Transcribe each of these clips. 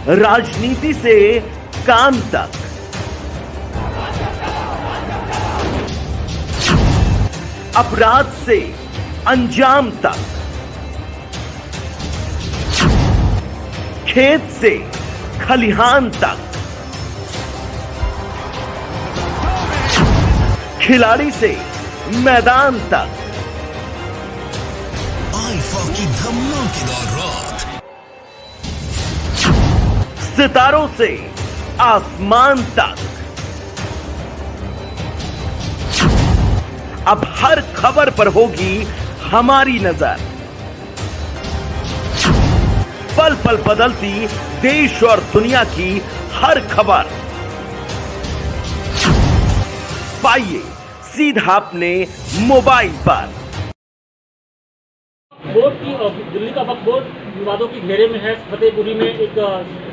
राजनीति से काम तक, अपराध से अंजाम तक, खेत से खलिहान तक, खिलाड़ी से मैदान तक, आईफा की धमाकेदार रात, सितारों से आसमान तक, अब हर खबर पर होगी हमारी नजर। पल पल बदलती देश और दुनिया की हर खबर पाइए सीधा अपने मोबाइल पर। बोर्ड की दिल्ली का वक्फ बोर्ड विवादों की घेरे में है। फतेहपुरी में एक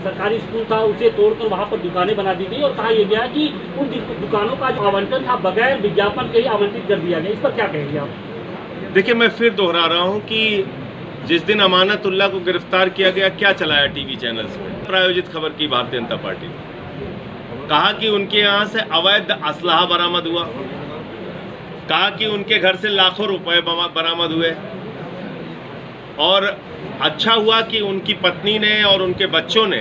सरकारी स्कूल था, उसे तोड़कर वहां पर दुकानें बना दी गई और कहा यह गया कि उन दुकानों का जो आवंटन था बगैर विज्ञापन के ही आवंटित कर दिया गया। इस पर क्या कहेंगे आप? देखिए, मैं फिर दोहरा रहा हूं कि जिस दिन अमानतुल्लाह को गिरफ्तार किया गया, क्या चलाया टीवी चैनल्स में प्रायोजित खबर की भारतीय जनता पार्टी ने। कहा कि उनके यहाँ से अवैध असलहा बरामद हुआ, कहा कि उनके घर से लाखों रुपए बरामद हुए, और अच्छा हुआ कि उनकी पत्नी ने और उनके बच्चों ने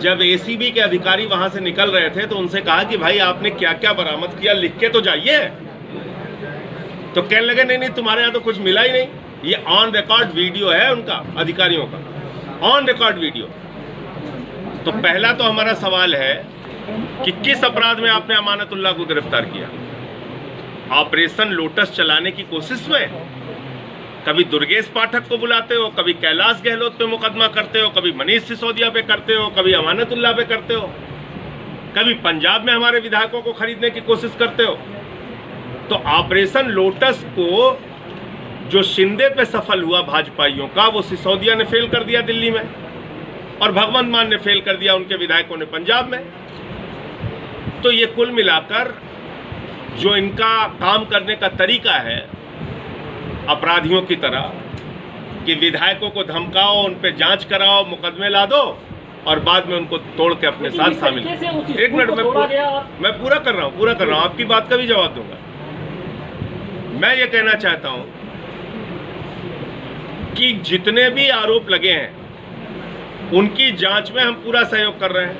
जब एसीबी के अधिकारी वहां से निकल रहे थे तो उनसे कहा कि भाई आपने क्या क्या बरामद किया लिख के तो जाइए। तो कहने लगे नहीं नहीं, तुम्हारे यहाँ तो कुछ मिला ही नहीं। ये ऑन रिकॉर्ड वीडियो है उनका, अधिकारियों का ऑन रिकॉर्ड वीडियो। तो पहला तो हमारा सवाल है कि किस अपराध में आपने अमानतुल्लाह को गिरफ्तार किया? ऑपरेशन लोटस चलाने की कोशिश में? कभी दुर्गेश पाठक को बुलाते हो, कभी कैलाश गहलोत पे मुकदमा करते हो, कभी मनीष सिसोदिया पे करते हो, कभी अमानतुल्लाह पे करते हो, कभी पंजाब में हमारे विधायकों को खरीदने की कोशिश करते हो। तो ऑपरेशन लोटस को जो शिंदे पे सफल हुआ भाजपाइयों का, वो सिसोदिया ने फेल कर दिया दिल्ली में, और भगवंत मान ने फेल कर दिया उनके विधायकों ने पंजाब में। तो ये कुल मिलाकर जो इनका काम करने का तरीका है अपराधियों की तरह, कि विधायकों को धमकाओ, उन पे जांच कराओ, मुकदमे ला दो और बाद में उनको तोड़ के अपने साथ शामिल। एक मिनट, मैं पूरा कर रहा हूँ, आपकी बात का भी जवाब दूंगा। मैं ये कहना चाहता हूं कि जितने भी आरोप लगे हैं उनकी जांच में हम पूरा सहयोग कर रहे हैं।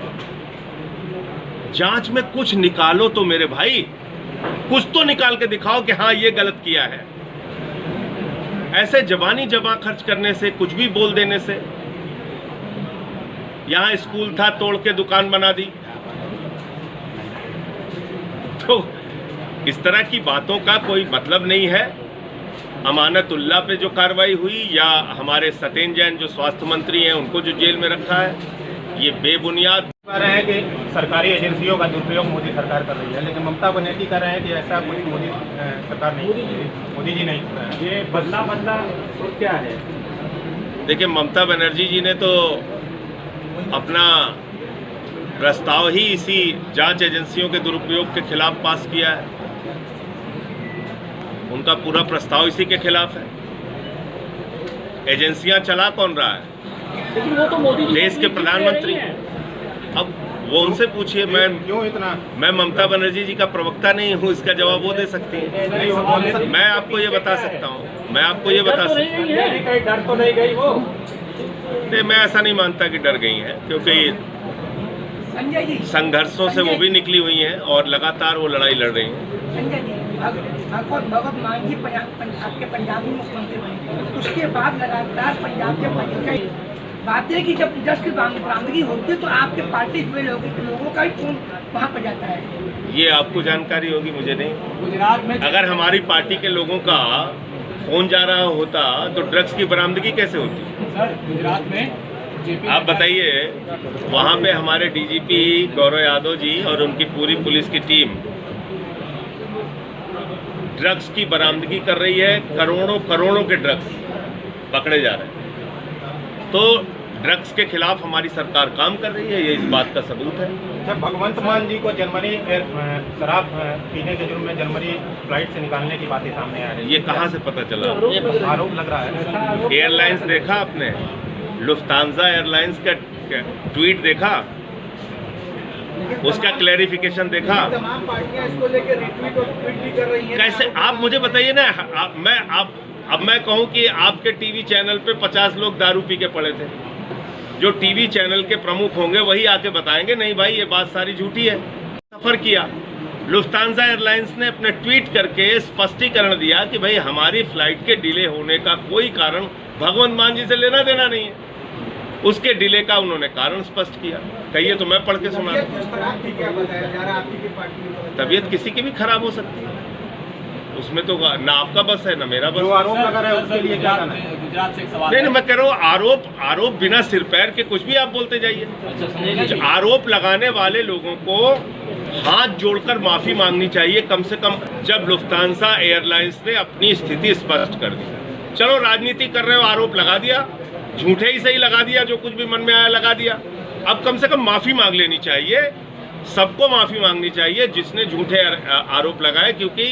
जांच में कुछ निकालो तो मेरे भाई, कुछ तो निकाल के दिखाओ कि हाँ ये गलत किया है। ऐसे जवानी जमा खर्च करने से, कुछ भी बोल देने से, यहां स्कूल था तोड़ के दुकान बना दी, तो इस तरह की बातों का कोई मतलब नहीं है। अमानतुल्लाह पे जो कार्रवाई हुई, या हमारे सत्येंद्र जैन जो स्वास्थ्य मंत्री हैं उनको जो जेल में रखा है, ये बेबुनियाद कह रहे हैं कि सरकारी एजेंसियों का दुरुपयोग मोदी सरकार कर रही है, लेकिन ममता बनर्जी कह रहे हैं कि ऐसा कुछ मोदी सरकार नहीं, मोदी जी नहीं। ये बदला सोच क्या है? देखिए, ममता बनर्जी जी ने तो अपना प्रस्ताव ही इसी जांच एजेंसियों के दुरुपयोग के खिलाफ पास किया है। उनका पूरा प्रस्ताव इसी के खिलाफ है। एजेंसियां चला कौन रहा है? लेकिन वो तो मोदी देश के प्रधानमंत्री। अब वो उनसे पूछिए, मैं क्यों इतना? मैं ममता बनर्जी जी का प्रवक्ता नहीं हूँ, इसका जवाब वो दे सकती है। मैं आपको ये बता सकता हूँ, मैं आपको ये बता सकता हूँ, डर तो नहीं गई वो? नहीं, मैं ऐसा नहीं मानता कि डर गई हैं, क्योंकि संघर्षों से वो भी निकली हुई हैं और लगातार वो लड़ाई लड़ रही हैं। संजय जी, भगवत मान जी आपके पंजाबी मुख्यमंत्री बने, उसके बाद लगातार पंजाब के बातें कि जब ड्रग्स की बरामदगी होती है तो आपके पार्टी जुड़े लोगों का ही फोन वहाँ पर जाता है। ये आपको जानकारी होगी, मुझे नहीं। गुजरात में अगर हमारी पार्टी के लोगों का फोन जा रहा होता तो ड्रग्स की बरामदगी कैसे होती? सर, गुजरात में आप बताइए, वहाँ पे हमारे डीजीपी गौरव यादव जी और उनकी पूरी पुलिस की टीम ड्रग्स की बरामदगी कर रही है। करोड़ों करोड़ों के ड्रग्स पकड़े जा रहे हैं। तो ड्रग्स के खिलाफ हमारी सरकार काम कर रही है, ये इस बात का सबूत है। जब भगवंत मान जी को जर्मनी शराब पीने के जुर्म में जर्मनी फ्लाइट से निकालने की बातें सामने आ रही है, ये कहाँ से पता चला? आरोप लग रहा है। एयरलाइंस देखा आपने? लुफ्तांजा एयरलाइंस का ट्वीट देखा, उसका क्लैरिफिकेशन देखा। तमाम पार्टियां इसको लेकर रिट्वीट और ट्वीट भी कर रही हैं। कैसे आप मुझे बताइए ना, अब मैं कहूं कि आपके टीवी चैनल पे 50 लोग दारू पी के पड़े थे, जो टीवी चैनल के प्रमुख होंगे वही आके बताएंगे नहीं भाई ये बात सारी झूठी है। सफर किया, लुफ्तांजा एयरलाइंस ने अपने ट्वीट करके स्पष्टीकरण दिया कि भाई हमारी फ्लाइट के डिले होने का कोई कारण भगवंत मान जी से लेना देना नहीं है। उसके डिले का उन्होंने कारण स्पष्ट किया। कहिए तो मैं पढ़ के सुना। तबीयत किसी की भी खराब हो सकती है, उसमें तो ना आपका बस है ना मेरा बस। जो आरोप लगा रहा है उसके लिए क्या करना है? गुजरात से एक सवाल नहीं, मैं कह रहा हूँ आरोप बिना सिर पैर के कुछ भी आप बोलते जाइए। आरोप लगाने वाले लोगों को हाथ जोड़कर माफी मांगनी चाहिए कम से कम। जब लुफ्तांसा एयरलाइंस ने अपनी स्थिति स्पष्ट कर दी, चलो राजनीति कर रहे हो, आरोप लगा दिया, झूठे ही सही लगा दिया, जो कुछ भी मन में आया लगा दिया। अब कम से कम माफी मांग लेनी चाहिए, सबको माफी मांगनी चाहिए जिसने झूठे आरोप लगाए, क्योंकि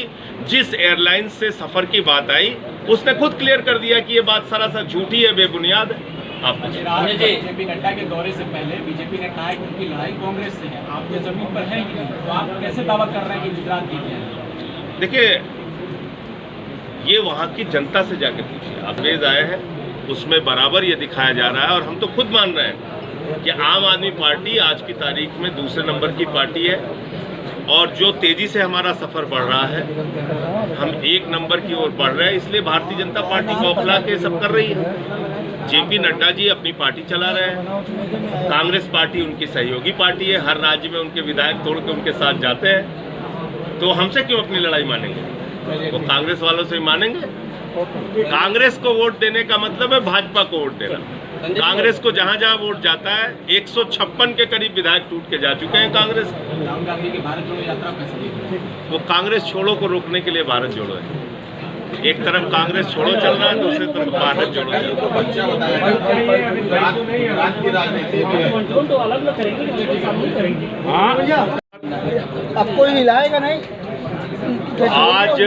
जिस एयरलाइन से सफर की बात आई उसने खुद क्लियर कर दिया कि ये बात सरासर झूठी है, बेबुनियाद है। आप जेपी नड्डा के दौरे से पहले बीजेपी ने कहा है कि उनकी लड़ाई कांग्रेस से है, आपके जमीन पर है कि नहीं, तो आप कैसे दावा कर रहे हैं कि गुजरात जीत है? देखिए, ये वहाँ की जनता से जाके पूछिए। अंग्रेज आए हैं, उसमें बराबर ये दिखाया जा रहा है, और हम तो खुद मान रहे हैं कि आम आदमी पार्टी आज की तारीख में दूसरे नंबर की पार्टी है, और जो तेजी से हमारा सफर बढ़ रहा है, हम 1 नंबर की ओर बढ़ रहे हैं। इसलिए भारतीय जनता पार्टी बौखला के सब कर रही है। जेपी नड्डा जी अपनी पार्टी चला रहे हैं, कांग्रेस पार्टी उनकी सहयोगी पार्टी है, हर राज्य में उनके विधायक तोड़ के उनके साथ जाते हैं। तो हमसे क्यों अपनी लड़ाई मानेंगे? वो कांग्रेस वालों से ही मानेंगे। कांग्रेस को वोट देने का मतलब है भाजपा को वोट देना। कांग्रेस को जहां जहां वोट जाता है, 156 के करीब विधायक टूट के जा चुके हैं कांग्रेस। राहुल गांधी की भारत जोड़ो यात्रा कैसे देखते हैं? वो कांग्रेस छोड़ो को रोकने के लिए भारत जोड़ो है। एक तरफ कांग्रेस छोड़ो चल रहा है, दूसरी तरफ भारत जोड़ो चल रहा है। अब कोई हिलाएगा नहीं। आज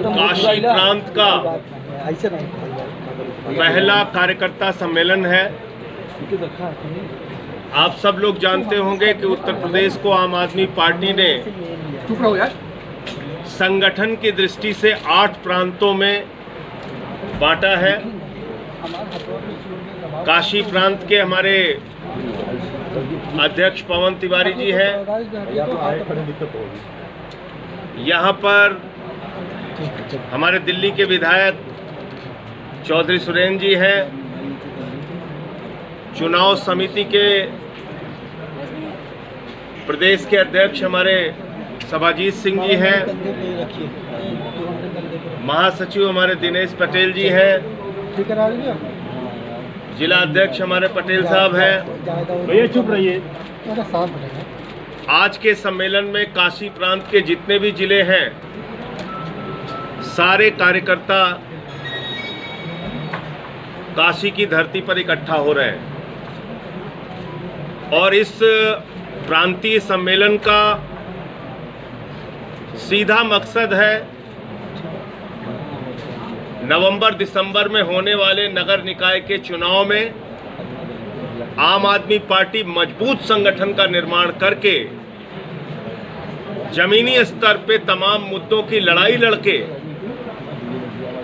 काशी प्रांत का पहला कार्यकर्ता सम्मेलन है। आप सब लोग जानते होंगे कि उत्तर प्रदेश को आम आदमी पार्टी ने संगठन की दृष्टि से 8 प्रांतों में बांटा है। काशी प्रांत के हमारे अध्यक्ष पवन तिवारी जी हैं। यहाँ पर हमारे दिल्ली के विधायक चौधरी सुरेंद्र जी हैं। चुनाव समिति के प्रदेश के अध्यक्ष हमारे सभाजीत सिंह जी हैं। महासचिव हमारे दिनेश पटेल जी हैं। जिला अध्यक्ष हमारे पटेल साहब हैं। भैया चुप रहिए। आज के सम्मेलन में काशी प्रांत के जितने भी जिले हैं, सारे कार्यकर्ता काशी की धरती पर इकट्ठा हो रहे हैं, और इस प्रांतीय सम्मेलन का सीधा मकसद है नवंबर दिसंबर में होने वाले नगर निकाय के चुनाव में आम आदमी पार्टी मजबूत संगठन का निर्माण करके जमीनी स्तर पे तमाम मुद्दों की लड़ाई लड़के,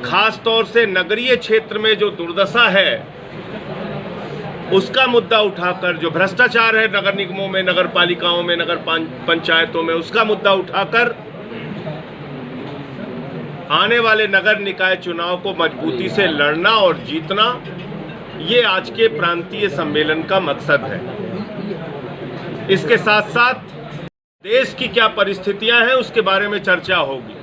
खास तौर से नगरीय क्षेत्र में जो दुर्दशा है उसका मुद्दा उठाकर, जो भ्रष्टाचार है नगर निगमों में, नगर पालिकाओं में, नगर पंचायतों में, उसका मुद्दा उठाकर आने वाले नगर निकाय चुनाव को मजबूती से लड़ना और जीतना, ये आज के प्रांतीय सम्मेलन का मकसद है। इसके साथ साथ देश की क्या परिस्थितियां हैं उसके बारे में चर्चा होगी।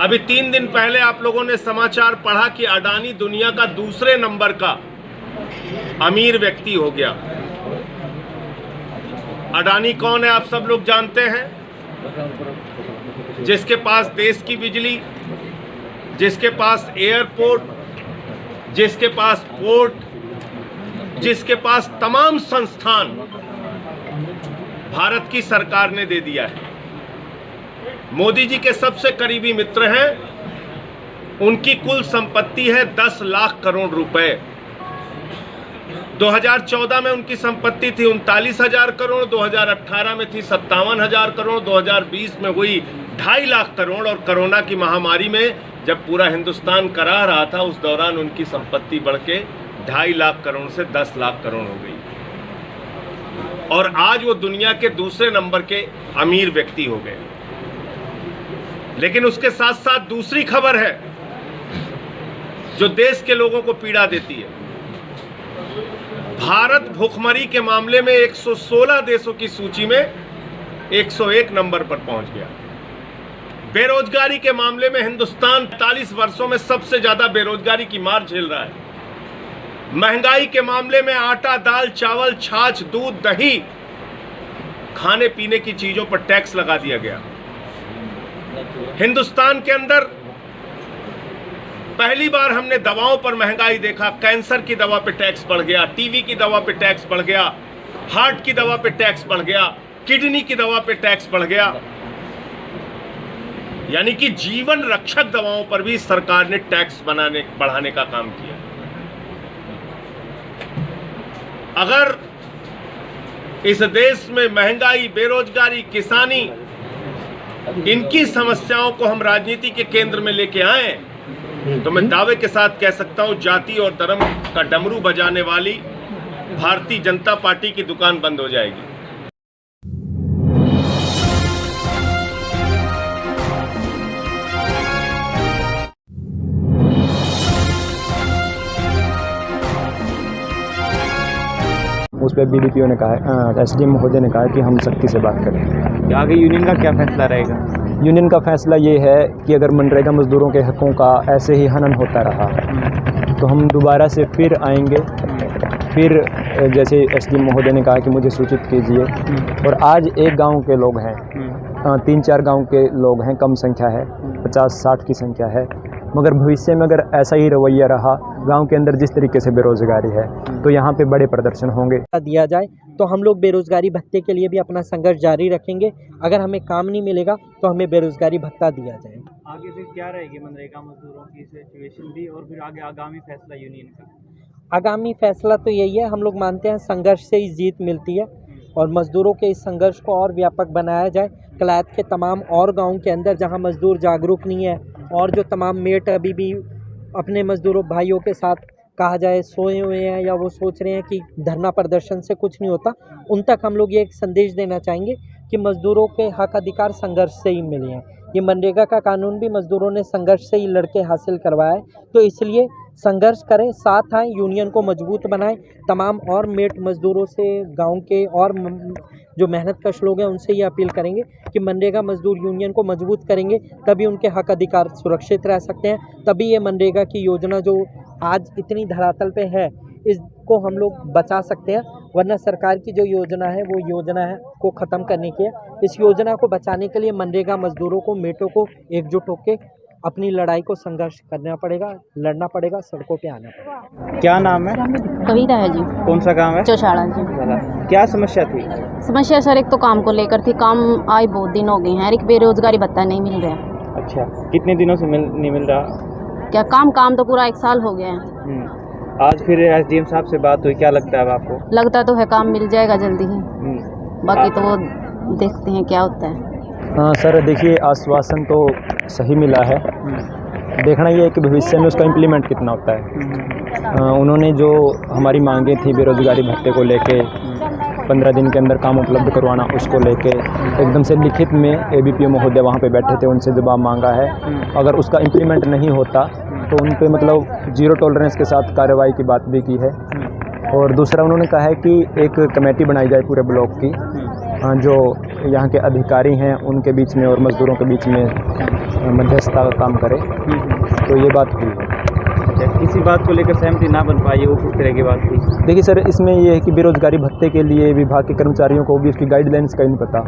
अभी 3 दिन पहले आप लोगों ने समाचार पढ़ा कि अडानी दुनिया का दूसरे नंबर का अमीर व्यक्ति हो गया। अडानी कौन है आप सब लोग जानते हैं? जिसके पास देश की बिजली, जिसके पास एयरपोर्ट, जिसके पास पोर्ट, जिसके पास तमाम संस्थान भारत की सरकार ने दे दिया है। मोदी जी के सबसे करीबी मित्र हैं उनकी कुल संपत्ति है 10 लाख करोड़ रुपए। 2014 में उनकी संपत्ति थी 39,000 करोड़, 2018 में थी 57,000 करोड़, 2020 में हुई 2.5 लाख करोड़, और कोरोना की महामारी में जब पूरा हिंदुस्तान कराह रहा था उस दौरान उनकी संपत्ति बढ़ के 2.5 लाख करोड़ से 10 लाख करोड़ हो गई, और आज वो दुनिया के दूसरे नंबर के अमीर व्यक्ति हो गए। लेकिन उसके साथ साथ दूसरी खबर है जो देश के लोगों को पीड़ा देती है। भारत भूखमरी के मामले में 116 देशों की सूची में 101 नंबर पर पहुंच गया। बेरोजगारी के मामले में हिंदुस्तान 40 वर्षों में सबसे ज्यादा बेरोजगारी की मार झेल रहा है। महंगाई के मामले में आटा, दाल, चावल, छाछ, दूध, दही, खाने पीने की चीजों पर टैक्स लगा दिया गया। हिंदुस्तान के अंदर पहली बार हमने दवाओं पर महंगाई देखा। कैंसर की दवा पे टैक्स बढ़ गया, टीवी की दवा पे टैक्स बढ़ गया, हार्ट की दवा पे टैक्स बढ़ गया, किडनी की दवा पे टैक्स बढ़ गया। यानी कि जीवन रक्षक दवाओं पर भी सरकार ने टैक्स बढ़ाने का काम किया। अगर इस देश में महंगाई, बेरोजगारी, किसानी, इनकी समस्याओं को हम राजनीति के केंद्र में लेके आए तो मैं दावे के साथ कह सकता हूं जाति और धर्म का डमरू बजाने वाली भारतीय जनता पार्टी की दुकान बंद हो जाएगी। उस पर बीडीपीओ ने कहा, एसडीएम महोदय ने कहा कि हम सख्ती से बात करें। आगे यूनियन का क्या फैसला रहेगा? यूनियन का फैसला ये है कि अगर मनरेगा मजदूरों के हकों का ऐसे ही हनन होता रहा तो हम दोबारा से फिर आएंगे। फिर जैसे एसडीएम महोदय ने कहा कि मुझे सूचित कीजिए, और आज एक गांव के लोग हैं, 3-4 गांव के लोग हैं, कम संख्या है, 50-60 की संख्या है, मगर भविष्य में अगर ऐसा ही रवैया रहा, गांव के अंदर जिस तरीके से बेरोजगारी है, तो यहाँ पे बड़े प्रदर्शन होंगे। दिया जाए तो हम लोग बेरोजगारी भत्ते के लिए भी अपना संघर्ष जारी रखेंगे। अगर हमें काम नहीं मिलेगा तो हमें बेरोजगारी भत्ता दिया जाए। आगे फिर क्या रहेगी मनरेगा मजदूरों की सिचुएशन भी, और फिर आगे आगामी फैसला यूनियन का? आगामी फैसला तो यही है, हम लोग मानते हैं संघर्ष से ही जीत मिलती है, और मजदूरों के इस संघर्ष को और व्यापक बनाया जाए। कलायत के तमाम और गाँव के अंदर जहाँ मजदूर जागरूक नहीं है, और जो तमाम मेट अभी भी अपने मजदूरों भाइयों के साथ कहा जाए सोए हुए हैं, या वो सोच रहे हैं कि धरना प्रदर्शन से कुछ नहीं होता, उन तक हम लोग ये एक संदेश देना चाहेंगे कि मजदूरों के हक अधिकार संघर्ष से ही मिले हैं। ये मनरेगा का कानून भी मजदूरों ने संघर्ष से ही लड़के हासिल करवाया है, तो इसलिए संघर्ष करें, साथ आएँ, यूनियन को मजबूत बनाएं। तमाम और मेट मजदूरों से, गांव के और जो मेहनतकश लोग हैं, उनसे ये अपील करेंगे कि मनरेगा मजदूर यूनियन को मजबूत करेंगे, तभी उनके हक अधिकार सुरक्षित रह सकते हैं, तभी ये मनरेगा की योजना जो आज इतनी धरातल पे है इसको हम लोग बचा सकते हैं। वरना सरकार की जो योजना है वो योजना है को ख़त्म करने की है। इस योजना को बचाने के लिए मनरेगा मजदूरों को, मेटों को एकजुट होकर अपनी लड़ाई को संघर्ष करना पड़ेगा, लड़ना पड़ेगा, सड़कों पे आना पड़ेगा। क्या नाम है? कविता है जी। कौन सा गांव है? चौशाला जी। क्या समस्या थी? समस्या सर एक तो काम को लेकर थी, काम आए बहुत दिन हो गए हैं, एक बेरोजगारी भत्ता नहीं मिल रहा। अच्छा, कितने दिनों से नहीं मिल रहा? क्या काम तो पूरा 1 साल हो गया है। आज फिर एसडीएम साहब से बात हुई, क्या लगता है आपको? लगता तो है काम मिल जाएगा जल्दी ही, बाकी तो वो देखते हैं क्या होता है। हाँ सर, देखिए आश्वासन तो सही मिला है, देखना ये है कि भविष्य में उसका इम्प्लीमेंट कितना होता है। उन्होंने जो हमारी मांगे थी बेरोजगारी भत्ते को लेके, 15 दिन के अंदर काम उपलब्ध करवाना, उसको लेके एकदम से लिखित में एबीपीओ महोदय वहाँ पे बैठे थे, उनसे जवाब मांगा है। अगर उसका इम्प्लीमेंट नहीं होता तो उन पे मतलब 0 टॉलरेंस के साथ कार्रवाई की बात भी की है। और दूसरा उन्होंने कहा है कि एक कमेटी बनाई जाए पूरे ब्लॉक की, जो यहाँ के अधिकारी हैं उनके बीच में और मज़दूरों के बीच में मध्यस्थता का काम करे, तो ये बात हुई है। किसी बात को लेकर सहमति ना बन पाई, वो किस तरह की बात थी? देखिए सर, इसमें ये है कि बेरोजगारी भत्ते के लिए विभाग के कर्मचारियों को भी उसकी गाइडलाइंस का नहीं पता,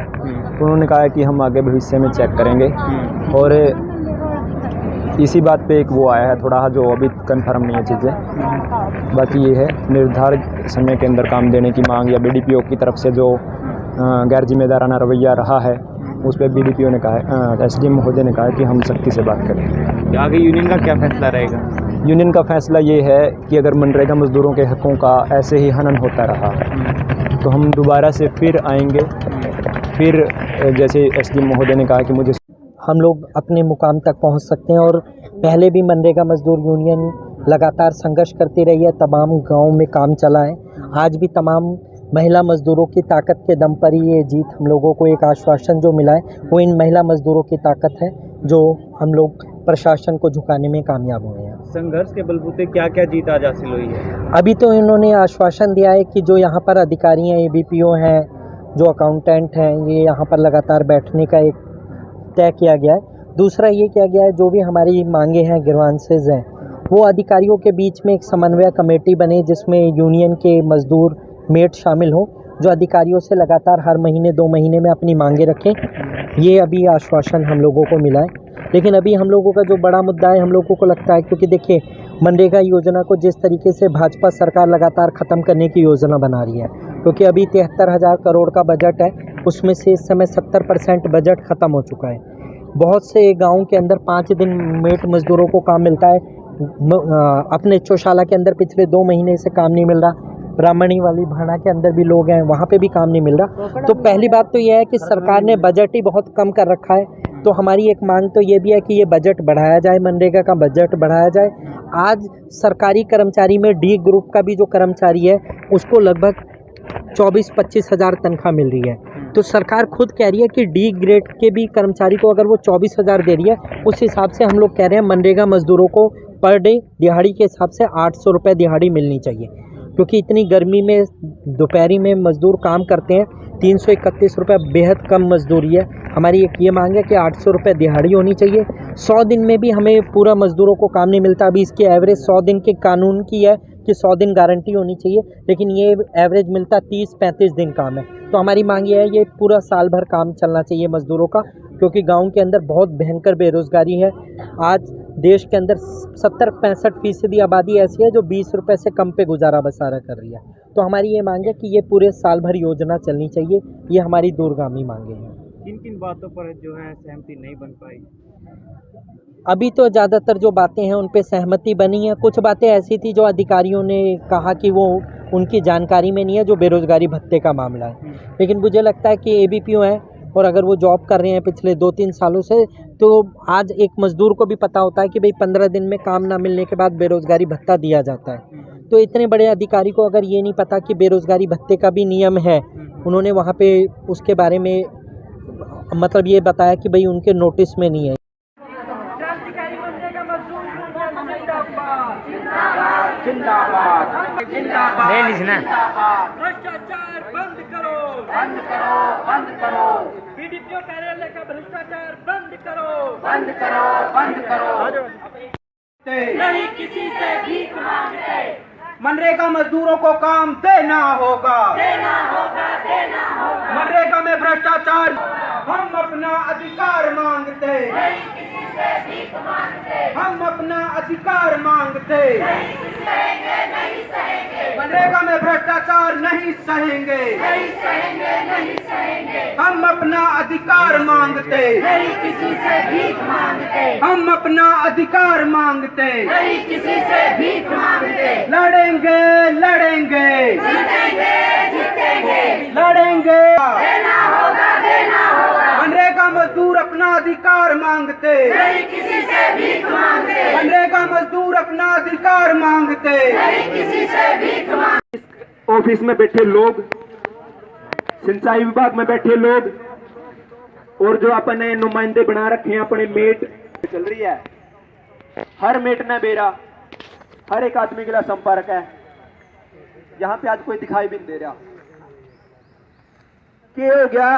तो उन्होंने कहा है कि हम आगे भविष्य में चेक करेंगे। और इसी बात पे एक वो आया है थोड़ा, जो अभी कंफर्म नहीं है चीज़ें, बाकी ये है निर्धारित समय के अंदर काम देने की मांग, या बीडीपीओ की तरफ से जो गैर जिम्मेदाराना रवैया रहा है उस पर बीडीपीओ ने कहा है, एसडीएम महोदय ने कहा है कि हम सख्ती से बात करें। आगे यूनियन का क्या फैसला रहेगा? यूनियन का फैसला ये है कि अगर मनरेगा मज़दूरों के हकों का ऐसे ही हनन होता रहा तो हम दोबारा से फिर आएंगे। फिर जैसे एसडीएम महोदय ने कहा कि मुझे हम लोग अपने मुकाम तक पहुंच सकते हैं। और पहले भी मनरेगा मज़दूर यूनियन लगातार संघर्ष करती रही है, तमाम गाँव में काम चला है। आज भी तमाम महिला मज़दूरों की ताकत के दम पर ही ये जीत हम लोगों को एक आश्वासन जो मिला है वो इन महिला मज़दूरों की ताकत है जो हम लोग प्रशासन को झुकाने में कामयाब हुए हैं। संघर्ष के बलबूते क्या क्या जीत आज हासिल हुई है? अभी तो इन्होंने आश्वासन दिया है कि जो यहाँ पर अधिकारी हैं, ABPO हैं, जो अकाउंटेंट हैं, ये यहाँ पर लगातार बैठने का एक तय किया गया है। दूसरा ये किया गया है जो भी हमारी मांगे हैं, ग्रीवांसेस हैं, वो अधिकारियों के बीच में एक समन्वय कमेटी बने जिसमें यूनियन के मज़दूर मेट शामिल हो, जो अधिकारियों से लगातार हर महीने 2 महीने में अपनी मांगे रखें। ये अभी आश्वासन हम लोगों को मिला है। लेकिन अभी हम लोगों का जो बड़ा मुद्दा है, हम लोगों को लगता है, क्योंकि देखिए मनरेगा योजना को जिस तरीके से भाजपा सरकार लगातार ख़त्म करने की योजना बना रही है, क्योंकि अभी 73,000 करोड़ का बजट है, उसमें से इस समय 70% बजट ख़त्म हो चुका है। बहुत से गाँव के अंदर 5 दिन मेट मज़दूरों को काम मिलता है। अपने चौशाला के अंदर पिछले 2 महीने से काम नहीं मिल रहा। ब्राह्मणी वाली भाड़ा के अंदर भी लोग हैं, वहाँ पे भी काम नहीं मिल रहा। तो पहली बात तो यह है कि सरकार ने बजट ही बहुत कम कर रखा है। तो हमारी एक मांग तो ये भी है कि ये बजट बढ़ाया जाए, मनरेगा का बजट बढ़ाया जाए। आज सरकारी कर्मचारी में D ग्रुप का भी जो कर्मचारी है उसको लगभग 24-25 हज़ार तनख्वाह मिल रही है। तो सरकार खुद कह रही है कि D ग्रेड के भी कर्मचारी को अगर वो 24 हज़ार दे रही है, उस हिसाब से हम लोग कह रहे हैं मनरेगा मज़दूरों को पर डे दिहाड़ी के हिसाब से 800 रुपये दिहाड़ी मिलनी चाहिए। क्योंकि इतनी गर्मी में दोपहरी में मज़दूर काम करते हैं, 331 रुपये बेहद कम मज़दूरी है। हमारी एक ये मांग है कि 800 रुपये दिहाड़ी होनी चाहिए। 100 दिन में भी हमें पूरा मज़दूरों को काम नहीं मिलता। अभी इसकी एवरेज 100 दिन के कानून की है कि 100 दिन गारंटी होनी चाहिए, लेकिन ये एवरेज मिलता 30-35 दिन काम है। तो हमारी मांग ये है ये पूरा साल भर काम चलना चाहिए मज़दूरों का, क्योंकि गाँव के अंदर बहुत भयंकर बेरोज़गारी है। आज देश के अंदर 70-65% आबादी ऐसी है जो 20 रुपये से कम पे गुजारा बसारा कर रही है। तो हमारी ये मांग है कि ये पूरे साल भर योजना चलनी चाहिए। ये हमारी दूरगामी मांगे हैं। किन किन बातों पर जो है सहमति नहीं बन पाई? अभी तो ज़्यादातर जो बातें हैं उन पे सहमति बनी है। कुछ बातें ऐसी थी जो अधिकारियों ने कहा कि वो उनकी जानकारी में नहीं है, जो बेरोज़गारी भत्ते का मामला है। लेकिन मुझे लगता है कि ABPO है और अगर वो जॉब कर रहे हैं पिछले 2-3 सालों से, तो आज एक मज़दूर को भी पता होता है कि भाई 15 दिन में काम ना मिलने के बाद बेरोज़गारी भत्ता दिया जाता है। तो इतने बड़े अधिकारी को अगर ये नहीं पता कि बेरोज़गारी भत्ते का भी नियम है, उन्होंने वहाँ पे उसके बारे में मतलब ये बताया कि भाई उनके नोटिस में नहीं है। भ्रष्टाचार बंद करो, बंद करो, बंद करो। BDPO कार्यालय का भ्रष्टाचार बंद करो, बंद करो, बंद करो। नहीं किसी से भीख मांगते। मनरेगा मजदूरों को काम देना होगा, देना होगा, देना होगा। मनरेगा में भ्रष्टाचार, हम अपना अधिकार मांगते, नहीं किसी से भीख मांगते। हम अपना अधिकार मांगते, नहीं सहेंगे, नहीं सहेंगे। मनरेगा में भ्रष्टाचार नहीं सहेंगे, नहीं सहेंगे, नहीं सहेंगे। हम अपना अधिकार मांगते, नहीं किसी से भीख मांगते। हम अपना अधिकार मांगते, नहीं किसी से भीख मांगते। लड़ेंगे, लड़ेंगे, जीतेंगे, जीतेंगे। लड़ेंगे, देना होगा, देना होगा। मनरेगा मजदूर अपना अधिकार मांगते, नहीं किसी से भीख मांगते। मनरेगा मजदूर अपना अधिकार मांगते, नहीं किसी से भीख मांगते। ऑफिस में बैठे लोग, सिंचाई विभाग में बैठे लोग और जो अपने नुमाइंदे बना रखे हैं, अपने मेट चल रही है। हर मेट ने बेरा, हर एक आदमी के लिए संपर्क है। यहाँ पे आज कोई दिखाई भी नहीं दे रहा। क्या हो गया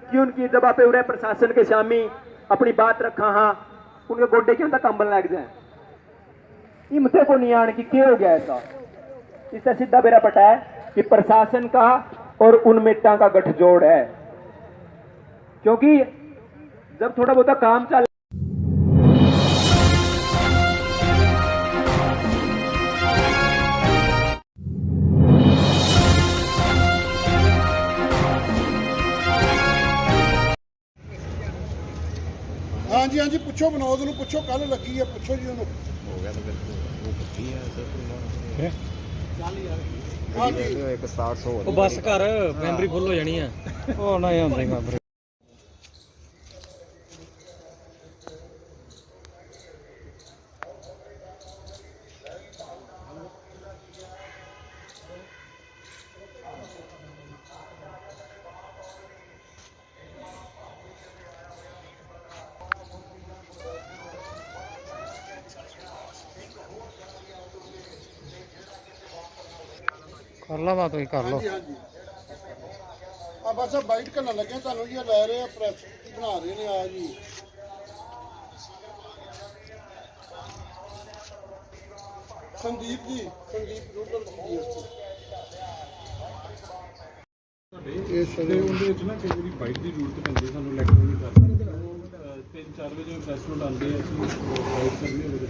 कि उनकी दबा पे उड़े प्रशासन के सामने अपनी बात रखा, हाँ उनके गोड्डे के अंदर कंबल लग जाए। हिम्मते को नहीं आने की क्या हो गया ऐसा। इससे सीधा बेरा पटा है कि प्रशासन का और उन मेटा का गठजोड़ है, क्योंकि जब थोड़ा बहुत काम चल हाँ जी ਪੁੱਛੋ ਵਿਨੋਦ ਨੂੰ, ਪੁੱਛੋ ਕੱਲ ਲੱਗੀ ਹੈ, ਪੁੱਛੋ ਜੀ ਉਹਨੂੰ। ਹੋ ਗਿਆ ਤਾਂ ਫਿਰ ਉਹ ਪੱਕੀ ਹੈ ਸਰ। ਹਾਂਜੀ ਇੱਕ 700 ਉਹ ਬਸ ਕਰ ਮੈਮਰੀ ਫੁੱਲ ਹੋ ਜਾਣੀ ਆ। ਉਹ ਨਾ ਹੁੰਦਾ ਹੀ ਮੈਮਰੀ। ਕਰ ਲਾ ਬਾਤ ਹੋਈ ਕਰ ਲਓ। ਹਾਂਜੀ ਹਾਂਜੀ ਆ ਬਸ ਬਾਈਟ ਕਰਨ ਲੱਗੇ ਤੁਹਾਨੂੰ ਜੀ, ਲੈ ਰਹੇ ਆ ਪ੍ਰੈਸ ਬਣਾ ਰਹੇ ਨੇ ਆ ਜੀ। ਸੰਦੀਪ ਜੀ, ਸੰਦੀਪ ਰੂਟਲ ਡੀਐਸਪੀ। ਇਸ ਦੇ ਉਹਦੇ ਵਿੱਚ ਨਾ ਕਈ ਵਾਰੀ ਬਾਈਟ ਦੀ ਜ਼ਰੂਰਤ ਪੈਂਦੀ, ਸਾਨੂੰ ਇਲੈਕਟ੍ਰੋਨਿਕ ਕਰ ਸਕਦੇ ਹਾਂ। 3-4 ਵਜੇ ਪ੍ਰੈਸ ਨੋਟ ਆਉਂਦੇ ਆ, ਅਸੀਂ ਬਾਈਟ ਕਰਨੀ ਹੋਵੇ ਤਾਂ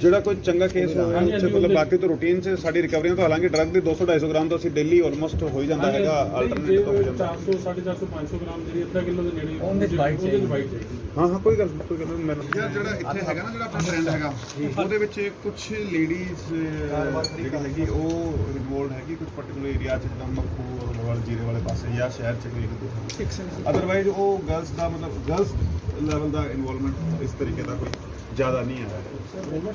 ਜਿਹੜਾ ਕੋਈ ਚੰਗਾ ਕੇਸ ਹੋਵੇ ਉੱਥੇ ਮਤਲਬ ਬਾਕੀ ਤਾਂ ਰੂਟੀਨ 'ਚ ਸਾਡੀ ਰਿਕਵਰੀਆਂ ਤਾਂ ਹਾਲਾਂਕਿ ਡਰੱਗ ਦੀ 200-250 ਗ੍ਰਾਮ ਤਾਂ ਅਸੀਂ ਡੇਲੀ ਆਲਮੋਸਟ ਹੋ ਹੀ ਜਾਂਦਾ ਹੈਗਾ। ਆਲਟਰਨੇਟ ਤਾਂ ਹੋ ਜਾਂਦਾ 400-450 ਗ੍ਰਾਮ ਜਿਹੜੀ ਅੱਧਾ ਕਿਲੋ ਦੇ ਨੇੜੇ ਉਹਦੇ ਬਾਈਟ ਚਾਹੀਦੀ। ਹਾਂ ਹਾਂ ਕੋਈ ਗੱਲ ਨਹੀਂ। ਮੈਨੂੰ ਜਿਹੜਾ ਇੱਥੇ ਹੈਗਾ ਨਾ, ਜਿਹੜਾ ਆਪਣਾ ਟ੍ਰੈਂਡ ਹੈਗਾ ਉਹਦੇ ਵਿੱਚ ਕੁਝ ਲੇਡੀਜ਼ ਜਿਹੜੀ ਹੈਗੀ ਉਹ ਇਨਵੋਲਡ ਹੈਗੀ ਕੁਝ ਪਾਰਟਿਕੂਲਰ ਏਰੀਆ 'ਚ, ਜਿੱਦਾਂ ਮੱਖੂ ਵਾਲੇ ਜੀਰੇ ਵਾਲੇ ਪਾਸੇ ਜਾਂ ਸ਼ਹਿਰ 'ਚ ਕੋਈ। ਅਦਰਵਾਈਜ਼ ਉਹ ਗਰਲਸ ਦਾ ਮਤਲਬ ਗਰਲਸ ਲੈਵਲ ਦਾ ਇਨਵੋਲਵਮੈਂਟ ਇਸ ਤਰੀਕੇ ਦਾ ਕੋਈ ਜ਼ਿਆਦਾ ਨਹੀਂ ਹੈ।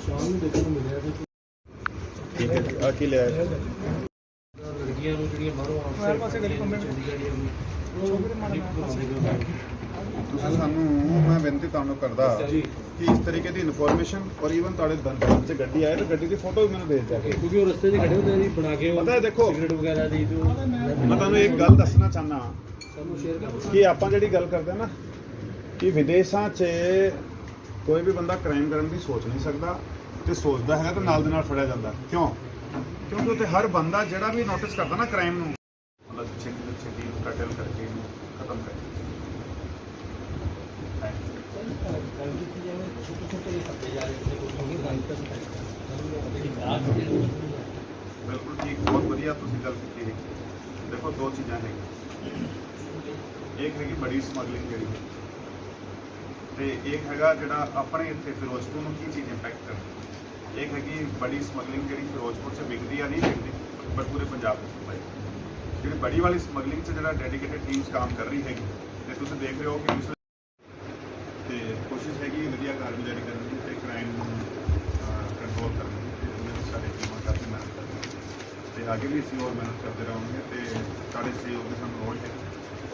ਸ਼ਾਮ ਨੂੰ ਦੇਖਣ ਨੂੰ ਮਿਲਿਆ ਠੀਕ ਹੈ ਜੀ। ਆ ਕੀ ਲਿਆ ਲੜਕੀਆਂ ਨੂੰ ਜਿਹੜੀਆਂ ਬਾਹਰੋਂ ਤੁਸੀਂ ਸਾਨੂੰ, ਮੈਂ ਬੇਨਤੀ ਤੁਹਾਨੂੰ ਕਰਦਾ ਕਿ ਇਸ ਤਰੀਕੇ ਦੀ ਇਨਫੋਰਮੇਸ਼ਨ ਔਰ ਈਵਨ ਤੁਹਾਡੇ ਧਿਆਨ 'ਚ ਗੱਡੀ ਆਏ ਤਾਂ ਗੱਡੀ ਦੀ ਫੋਟੋ ਵੀ ਮੈਨੂੰ ਭੇਜ ਦਿਆ ਕਰੋ, ਕਿਉਂਕਿ ਉਹ ਰਸਤੇ 'ਚ ਖੜੇ ਹੁੰਦੇ ਜੀ ਬਣਾ ਕੇ। ਪਤਾ ਹੈ ਦੇਖੋ ਸਿਗਰਟ ਵਗੈਰਾ ਦੀ ਮੈਂ ਤੁਹਾਨੂੰ ਇੱਕ ਗੱਲ ਦੱਸਣਾ ਚਾਹੁੰਦਾ ਸਾਨੂੰ ਸ਼ੇਅਰ ਕਰੋ ਕਿ ਆਪਾਂ ਜਿਹੜੀ ਗੱਲ ਕਰਦੇ ਨਾ ਕਿ ਵਿਦੇਸ਼ਾਂ 'ਚ ਕੋਈ ਵੀ ਬੰਦਾ ਕ੍ਰਾਈਮ ਕਰਨ ਦੀ ਸੋਚ ਨਹੀਂ ਸਕਦਾ, ਤੇ ਸੋਚਦਾ ਹੈਗਾ ਤਾਂ ਨਾਲ ਦੇ ਨਾਲ ਫੜਿਆ ਜਾਂਦਾ। ਕਿਉਂਕਿ ਉੱਥੇ ਹਰ ਬੰਦਾ ਜਿਹੜਾ ਵੀ ਨੋਟਿਸ ਕਰਦਾ ਨਾ ਕ੍ਰਾਈਮ ਨੂੰ, ਮਤਲਬ ਛੇਤੀ ਕਟਲ ਕਰਕੇ ਇਹਨੂੰ ਖਤਮ ਕਰ ਬਿਲਕੁਲ ਠੀਕ, ਬਹੁਤ ਵਧੀਆ ਤੁਸੀਂ ਗੱਲ ਕੀਤੀ ਹੈ। ਦੇਖੋ ਦੋ ਚੀਜ਼ਾਂ ਹੈਗੀਆਂ, ਇੱਕ ਹੈਗੀ ਬੜੀ ਸਮਗਲਿੰਗ ਜਿਹੜੀ ਹੈ, ਤੇ ਇੱਕ ਹੈਗਾ ਜਿਹੜਾ ਆਪਣੇ ਇੱਥੇ ਫਿਰੋਜ਼ਪੁਰ ਨੂੰ ਕੀ ਚੀਜ਼ ਇੰਪੈਕਟ ਕਰਦੀ। ਇੱਕ ਹੈਗੀ ਬੜੀ ਸਮਗਲਿੰਗ ਜਿਹੜੀ ਫਿਰੋਜ਼ਪੁਰ 'ਚ ਵਿਕਦੀ ਆ ਨਹੀਂ ਵਿਕਦੀ, ਪਰ ਪੂਰੇ ਪੰਜਾਬ ਵਿੱਚ ਭਾਈ ਜਿਹੜੀ ਬੜੀ ਵਾਲੀ ਸਮਗਲਿੰਗ 'ਚ ਜਿਹੜਾ ਡੈਡੀਕੇਟਡ ਟੀਮਸ ਕੰਮ ਕਰ ਰਹੀ ਹੈਗੀ, ਤੇ ਤੁਸੀਂ ਦੇਖ ਰਹੇ ਹੋ ਕਿ ਪਿਛਲੇ ਤੇ ਕੋਸ਼ਿਸ਼ ਹੈਗੀ ਵਧੀਆ ਕਾਰਗੁਜ਼ਾਰੀ ਕਰਨ ਦੀ ਤੇ ਕ੍ਰਾਈਮ ਨੂੰ ਕੰਟਰੋਲ ਕਰਨ ਦੀ, ਤੇ ਉਹਦੇ ਵਿੱਚ ਸਾਡੇ ਟੀਮਾਂ ਕਾਫੀ ਮਿਹਨਤ ਕਰ ਰਹੀਆਂ ਤੇ ਅੱਗੇ ਵੀ ਅਸੀਂ ਹੋਰ ਮਿਹਨਤ ਕਰਦੇ ਰਹਾਂਗੇ ਤੇ ਸਾਡੇ ਸਹਿਯੋਗ ਦੀ ਸਾਨੂੰ ਲੋੜ ਹੈ।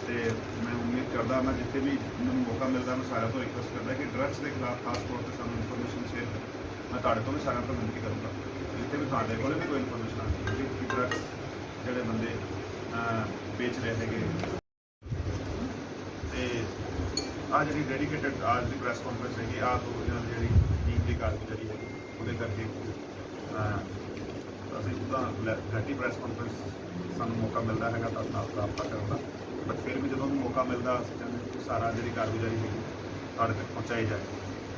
ਤੇ ਮੈਂ ਉਮੀਦ ਕਰਦਾ ਮੈਂ ਜਿੱਥੇ ਵੀ ਮੈਨੂੰ ਮੌਕਾ ਮਿਲਦਾ ਮੈਂ ਸਾਰਿਆਂ ਤੋਂ ਰਿਕੁਐਸਟ ਕਰਦਾ ਕਿ ਡਰੱਗਸ ਦੇ ਖਿਲਾਫ ਖਾਸ ਤੌਰ ਤੇ ਸਾਨੂੰ ਇਨਫੋਰਮੇਸ਼ਨ ਸ਼ੇਅਰ ਕਰੋ। ਮੈਂ ਤੁਹਾਡੇ ਤੋਂ ਵੀ ਸਾਰਿਆਂ ਤੋਂ ਬੇਨਤੀ ਕਰੂੰਗਾ ਜਿੱਥੇ ਵੀ ਤੁਹਾਡੇ ਕੋਲ ਵੀ ਕੋਈ ਇਨਫੋਰਮੇਸ਼ਨ ਆਉਂਦੀ ਹੈ ਕਿ ਡਰੱਗਸ ਜਿਹੜੇ ਬੰਦੇ ਵੇਚ ਰਹੇ ਹੈਗੇ, ਤੇ ਆ ਜਿਹੜੀ ਡੈਡੀਕੇਟਡ ਅੱਜ ਦੀ ਪ੍ਰੈਸ ਕਾਨਫਰੰਸ ਹੈਗੀ, ਆ ਦੋ ਦਿਨਾਂ ਦੀ ਜਿਹੜੀ ਟੀਮ ਦੀ ਕਾਰਗੁਜ਼ਾਰੀ ਹੈਗੀ ਉਹਦੇ ਕਰਕੇ ਅਸੀਂ ਤਾਂ ਲੈਟੀ ਪ੍ਰੈਸ ਕਾਨਫਰੰਸ ਸਾਨੂੰ ਮੌਕਾ ਮਿਲਦਾ ਹੈਗਾ ਤਾਂ ਨਾਲ ਪ੍ਰਾਪਤ ਕਰਨ ਦਾ, ਬਟ ਫਿਰ ਵੀ ਜਦੋਂ ਵੀ ਮੌਕਾ ਮਿਲਦਾ ਅਸੀਂ ਚਾਹੁੰਦੇ ਕਿ ਸਾਰਾ ਜਿਹੜੀ ਕਾਰਗੁਜ਼ਾਰੀ ਹੈਗੀ ਤੁਹਾਡੇ ਤੱਕ ਪਹੁੰਚਾਈ ਜਾਏ।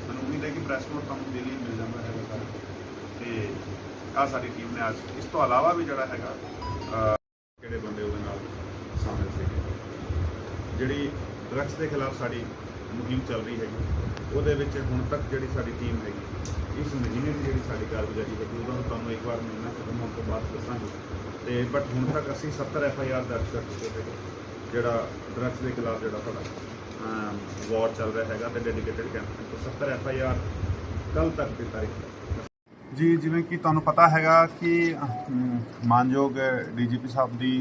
ਮੈਨੂੰ ਉਮੀਦ ਹੈ ਕਿ ਪ੍ਰੈਸ ਨੋਟ ਤੁਹਾਨੂੰ ਡੇਲੀ ਮਿਲ ਜਾਂਦਾ ਹੈਗਾ ਸਾਰਾ, ਤੇ ਆ ਸਾਡੀ ਟੀਮ ਨੇ ਅੱਜ ਇਸ ਤੋਂ ਇਲਾਵਾ ਵੀ ਜਿਹੜਾ ਹੈਗਾ ਕਿਹੜੇ ਬੰਦੇ ਉਹਦੇ ਨਾਲ ਸ਼ਾਮਿਲ ਸੀਗੇ। ਜਿਹੜੀ ਡਰੱਗਸ ਦੇ ਖਿਲਾਫ ਸਾਡੀ ਮੁਹਿੰਮ ਚੱਲ ਰਹੀ ਹੈਗੀ, ਉਹਦੇ ਵਿੱਚ ਹੁਣ ਤੱਕ ਜਿਹੜੀ ਸਾਡੀ ਟੀਮ ਹੈਗੀ ਇਸ ਮਹੀਨੇ ਦੀ ਜਿਹੜੀ ਸਾਡੀ ਕਾਰਗੁਜ਼ਾਰੀ ਹੈਗੀ ਉਹਦਾ ਤੁਹਾਨੂੰ ਇੱਕ ਵਾਰ ਮਹੀਨਾ ਖਤਮ ਹੋਣ ਤੋਂ ਬਾਅਦ ਦੱਸਾਂਗੇ। ਤੇ ਬਟ ਹੁਣ ਤੱਕ ਅਸੀਂ 70 FIR ਦਰਜ ਕਰ ਚੁੱਕੇ ਹੈਗੇ, ਜਿਹੜਾ ਡਰੱਗਸ ਦੇ ਖਿਲਾਫ ਜਿਹੜਾ ਸਾਡਾ ਵਾਰ ਚੱਲ ਰਿਹਾ ਹੈਗਾ ਤੇ ਡੈਡੀਕੇਟਡ ਕੈਂਪੇਨ ਤੋਂ 70 FIR ਕੱਲ ਤੱਕ ਦੀ ਤਾਰੀਖ ਜੀ। ਜਿਵੇਂ ਕਿ ਤੁਹਾਨੂੰ ਪਤਾ ਹੈਗਾ ਕਿ ਮਾਨਯੋਗ DGP ਸਾਹਿਬ ਦੀ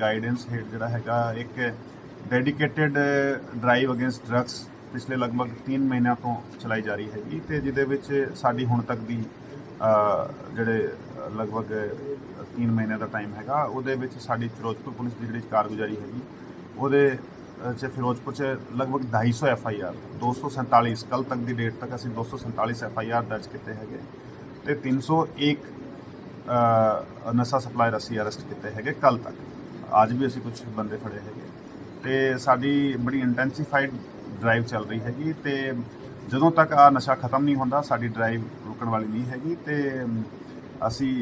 ਗਾਈਡੈਂਸ ਹੇਠ ਜਿਹੜਾ ਹੈਗਾ ਇੱਕ ਡੈਡੀਕੇਟਡ ਡਰਾਈਵ ਅਗੇਂਸਟ ਡਰੱਗਸ ਪਿਛਲੇ ਲਗਭਗ 3 ਮਹੀਨਿਆਂ ਤੋਂ ਚਲਾਈ ਜਾ ਰਹੀ ਹੈਗੀ, ਤੇ ਜਿਹਦੇ ਵਿੱਚ ਸਾਡੀ ਹੁਣ ਤੱਕ ਦੀ ਜਿਹੜੇ ਲਗਭਗ 3 ਮਹੀਨੇ ਦਾ ਟਾਈਮ ਹੈਗਾ, ਉਹਦੇ ਵਿੱਚ ਸਾਡੀ ਫਿਰੋਜ਼ਪੁਰ ਪੁਲਿਸ ਦੀ ਜਿਹੜੀ ਕਾਰਗੁਜ਼ਾਰੀ ਹੈਗੀ ਉਹਦੇ 'ਚ ਫਿਰੋਜ਼ਪੁਰ 'ਚ ਲਗਭਗ 250 FIR 247 ਕੱਲ ਤੱਕ ਦੀ ਡੇਟ ਤੱਕ ਅਸੀਂ 247 FIR ਦਰਜ ਕੀਤੇ ਹੈਗੇ, ਤੇ 301 ਨਸ਼ਾ ਸਪਲਾਇਰ ਅਸੀਂ ਅਰੈਸਟ ਕੀਤੇ ਹੈਗੇ ਕੱਲ ਤੱਕ। ਅੱਜ ਵੀ ਅਸੀਂ ਕੁਝ ਬੰਦੇ ਫੜੇ ਹੈਗੇ, ਤੇ ਸਾਡੀ ਬੜੀ ਇੰਟੈਂਸੀਫਾਈਡ ਡਰਾਈਵ ਚੱਲ ਰਹੀ ਹੈਗੀ, ਤੇ ਜਦੋਂ ਤੱਕ ਆ ਨਸ਼ਾ ਖਤਮ ਨਹੀਂ ਹੁੰਦਾ ਸਾਡੀ ਡਰਾਈਵ ਰੁਕਣ ਵਾਲੀ ਨਹੀਂ ਹੈਗੀ। ਤੇ ਅਸੀਂ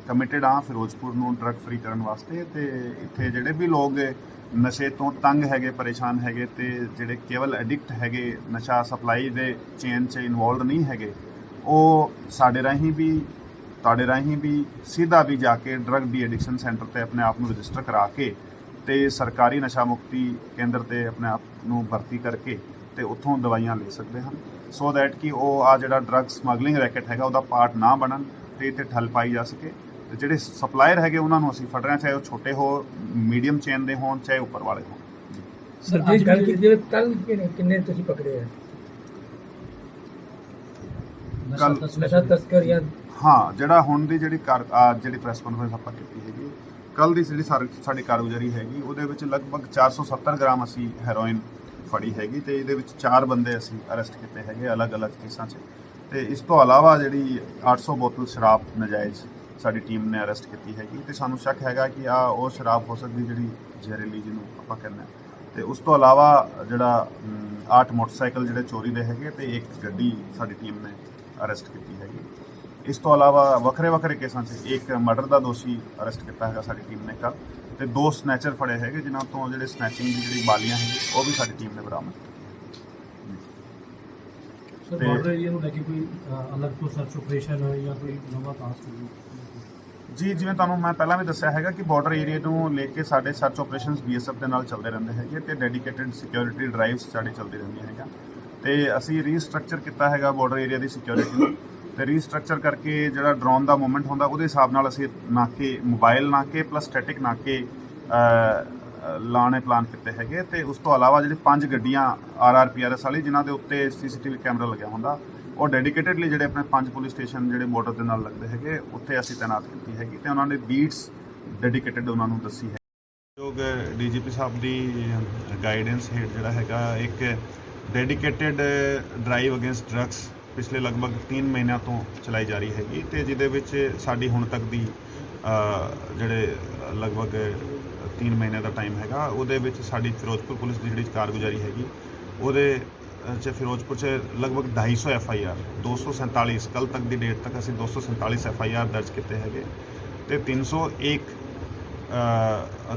ਕਮਿਟਡ ਹਾਂ ਫਿਰੋਜ਼ਪੁਰ ਨੂੰ ਡਰੱਗ ਫ੍ਰੀ ਕਰਨ ਵਾਸਤੇ ਤੇ ਇੱਥੇ ਜਿਹੜੇ ਵੀ ਲੋਕ ਨਸ਼ੇ ਤੋਂ ਤੰਗ ਹੈਗੇ ਪਰੇਸ਼ਾਨ ਹੈਗੇ ਤੇ ਜਿਹੜੇ ਕੇਵਲ ਐਡਿਕਟ ਹੈਗੇ ਨਸ਼ਾ ਸਪਲਾਈ ਦੇ ਚੇਨ 'ਚ ਇਨਵੋਲਵਡ ਨਹੀਂ ਹੈਗੇ ਉਹ ਸਾਡੇ ਰਾਹੀਂ ਵੀ ਤੁਹਾਡੇ ਰਾਹੀਂ ਵੀ ਸਿੱਧਾ ਵੀ ਜਾ ਕੇ ਡਰੱਗ ਡੀ ਐਡਿਕਸ਼ਨ ਸੈਂਟਰ ਤੇ ਆਪਣੇ ਆਪ ਨੂੰ ਰਜਿਸਟਰ ਕਰਾ ਕੇ ਤੇ ਸਰਕਾਰੀ ਨਸ਼ਾ ਮੁਕਤੀ ਕੇਂਦਰ ਤੇ ਆਪਣੇ ਆਪ ਨੂੰ ਭਰਤੀ ਕਰਕੇ ਤੇ ਉੱਥੋਂ ਦਵਾਈਆਂ ਲੈ ਸਕਦੇ ਹਨ ਸੋ ਦੈਟ ਕਿ ਉਹ ਆ ਜਿਹੜਾ ਡਰੱਗ ਸਮਗਲਿੰਗ ਰੈਕਟ ਹੈਗਾ ਉਹਦਾ ਪਾਰਟ ਨਾ ਬਣਨ ਤੇ ਇੱਥੇ ਠੱਲ ਪਾਈ ਜਾ ਸਕੇ ਤੇ ਜਿਹੜੇ ਸਪਲਾਇਰ ਹੈਗੇ ਉਹਨਾਂ ਨੂੰ ਅਸੀਂ ਫੜ ਰਹੇ ਹਾਂ ਚਾਹੇ ਉਹ ਛੋਟੇ ਹੋ ਮੀਡੀਅਮ ਚੇਨ ਦੇ ਹੋਣ ਚਾਹੇ ਉੱਪਰ ਵਾਲੇ ਹੋਣ ਸਰ ਜੀ ਗੱਲ ਕੀਤੀ ਕੱਲ ਕਿੰਨੇ ਤੁਸੀਂ ਪਕੜੇ ਹੈ ਨਸ਼ਾ ਤਸਕਰ ਜਾਂ ਹਾਂ ਜਿਹੜਾ ਹੁਣ ਦੀ ਜਿਹੜੀ ਜਿਹੜੀ ਪ੍ਰੈਸ ਕਾਨਫਰੰਸ ਆਪਾਂ ਕੀਤੀ ਹੈਗੀ ਕੱਲ ਦੀ ਜਿਹੜੀ ਸਾਡੀ ਕਾਰਗੁਜ਼ਾਰੀ ਹੈਗੀ ਉਹਦੇ ਵਿੱਚ ਲਗਭਗ 470 ਗ੍ਰਾਮ ਅਸੀਂ ਹੈਰੋਇਨ ਫੜੀ ਹੈਗੀ ਤੇ ਇਹਦੇ ਵਿੱਚ 4 ਬੰਦੇ ਅਸੀਂ ਅਰੈਸਟ ਕੀਤੇ ਹੈਗੇ ਅਲੱਗ-ਅਲੱਗ ਕੇਸਾਂ 'ਚ ਤੇ ਇਸ ਤੋਂ ਇਲਾਵਾ ਜਿਹੜੀ 800 ਬੋਤਲ ਸ਼ਰਾਬ ਨਜਾਇਜ਼ ਸਾਡੀ ਟੀਮ ਨੇ ਅਰੈਸਟ ਕੀਤੀ ਹੈਗੀ ਤੇ ਸਾਨੂੰ ਸ਼ੱਕ ਹੈਗਾ ਕਿ ਆ ਉਹ ਸ਼ਰਾਬ ਹੋ ਸਕਦੀ ਜਿਹੜੀ ਜ਼ਹਿਰੀਲੀ ਜਿਹਨੂੰ ਆਪਾਂ ਕਹਿੰਦੇ ਹਾਂ ਤੇ ਉਸ ਤੋਂ ਇਲਾਵਾ ਜਿਹੜਾ 8 ਮੋਟਰਸਾਈਕਲ ਜਿਹੜੇ ਚੋਰੀ ਦੇ ਹੈਗੇ ਤੇ ਇੱਕ ਗੱਡੀ ਸਾਡੀ ਟੀਮ ਨੇ ਅਰੈਸਟ ਕੀਤੀ ਹੈਗੀ ਇਸ ਤੋਂ ਇਲਾਵਾ ਵੱਖਰੇ ਕੇਸਾਂ 'ਚ ਇੱਕ ਮਰਡਰ ਦਾ ਦੋਸ਼ੀ ਅਰੈਸਟ ਕੀਤਾ ਹੈਗਾ ਸਾਡੀ ਟੀਮ ਨੇ ਕੱਲ੍ਹ ਤੇ 2 ਸਨੈਚਰ ਫੜੇ ਹੈਗੇ ਜਿਨ੍ਹਾਂ ਤੋਂ ਜਿਹੜੇ ਸਨੈਚਿੰਗ ਦੀ ਜਿਹੜੀ ਬਾਲੀਆਂ ਹੈਗੀ ਉਹ ਵੀ ਸਾਡੀ ਟੀਮ ਨੇ ਬਰਾਮਦ ਕੀਤੀ ਸਰ ਬਾਰਡਰ ਏਰੀਆ ਨੂੰ ਲੈ ਕੇ ਕੋਈ ਅਲੱਗ ਤੋਂ ਸਰਚ ਆਪਰੇਸ਼ਨ ਜਾਂ ਕੋਈ ਨਵਾਂ ਟਾਸਕ ਜੀ ਜਿਵੇਂ ਤੁਹਾਨੂੰ ਮੈਂ ਪਹਿਲਾਂ ਵੀ ਦੱਸਿਆ ਹੈਗਾ ਕਿ ਬਾਰਡਰ ਏਰੀਆ ਨੂੰ ਲੈ ਕੇ ਸਾਡੇ ਸਰਚ ਆਪਰੇਸ਼ਨਸ BSF ਦੇ ਨਾਲ ਚੱਲਦੇ ਰਹਿੰਦੇ ਹੈਗੇ ਤੇ ਡੈਡੀਕੇਟਿਡ ਸਿਕਿਉਰਿਟੀ ਡਰਾਈਵਸ ਸਾਡੇ ਚੱਲਦੀ ਰਹਿੰਦੀਆਂ ਹੈਗਾ ਤੇ ਅਸੀਂ ਰੀਸਟਰਕਚਰ ਕੀਤਾ ਹੈਗਾ ਬਾਰਡਰ ਏਰੀਆ ਦੀ ਸਿਕਿਉਰਿਟੀ ਨੂੰ ਤੇ ਰੀਸਟਰਕਚਰ ਕਰਕੇ ਜਿਹੜਾ ਡਰੋਨ ਦਾ ਮੂਵਮੈਂਟ ਹੁੰਦਾ ਉਹਦੇ ਹਿਸਾਬ ਨਾਲ ਅਸੀਂ ਨਾਕੇ ਮੋਬਾਈਲ ਨਾਕੇ ਪਲੱਸ ਸਟੈਟਿਕ ਨਾਕੇ ਲਾਣੇ ਪਲਾਨ ਕੀਤੇ ਹੈਗੇ ਤੇ ਉਸ ਤੋਂ ਇਲਾਵਾ ਜਿਹੜੇ 5 ਗੱਡੀਆਂ RRPRS ਵਾਲੀ ਜਿਨ੍ਹਾਂ ਦੇ ਉੱਤੇ CCTV ਕੈਮਰਾ ਲੱਗਿਆ ਹੁੰਦਾ ਉਹ ਡੈਡੀਕੇਟਡਲੀ ਜਿਹੜੇ ਆਪਣੇ 5 ਪੁਲਿਸ ਸਟੇਸ਼ਨ ਜਿਹੜੇ ਬਾਰਡਰ ਦੇ ਨਾਲ ਲੱਗਦੇ ਹੈਗੇ ਉੱਥੇ ਅਸੀਂ ਤਾਇਨਾਤ ਕੀਤੀ ਹੈਗੀ ਤੇ ਉਹਨਾਂ ਨੇ ਬੀਟਸ ਡੈਡੀਕੇਟਡ ਉਹਨਾਂ ਨੂੰ ਦੱਸੀ ਹੈ ਜੋ DGP ਸਾਹਿਬ ਦੀ ਗਾਈਡੈਂਸ ਹੇਠ ਜਿਹੜਾ ਹੈਗਾ ਇੱਕ ਡੈਡੀਕੇਟਡ ਡਰਾਈਵ ਅਗੇਂਸਟ ਡਰੱਗਸ ਪਿਛਲੇ ਲਗਭਗ 3 ਮਹੀਨਿਆਂ ਤੋਂ ਚਲਾਈ ਜਾ ਰਹੀ ਹੈਗੀ ਤੇ ਜਿਹਦੇ ਵਿੱਚ ਸਾਡੀ ਹੁਣ ਤੱਕ ਦੀ ਜਿਹੜੇ ਲਗਭਗ 3 ਮਹੀਨੇ ਦਾ ਟਾਈਮ ਹੈਗਾ ਉਹਦੇ ਵਿੱਚ ਸਾਡੀ ਫਿਰੋਜ਼ਪੁਰ ਪੁਲਿਸ ਦੀ ਜਿਹੜੀ ਕਾਰਗੁਜ਼ਾਰੀ ਹੈਗੀ ਉਹਦੇ 'ਚ ਫਿਰੋਜ਼ਪੁਰ 'ਚ ਲਗਭਗ 250 FIR 247 ਕੱਲ ਤੱਕ ਦੀ ਡੇਟ ਤੱਕ ਅਸੀਂ 247 FIR ਦਰਜ ਕੀਤੇ ਹੈਗੇ ਤੇ 301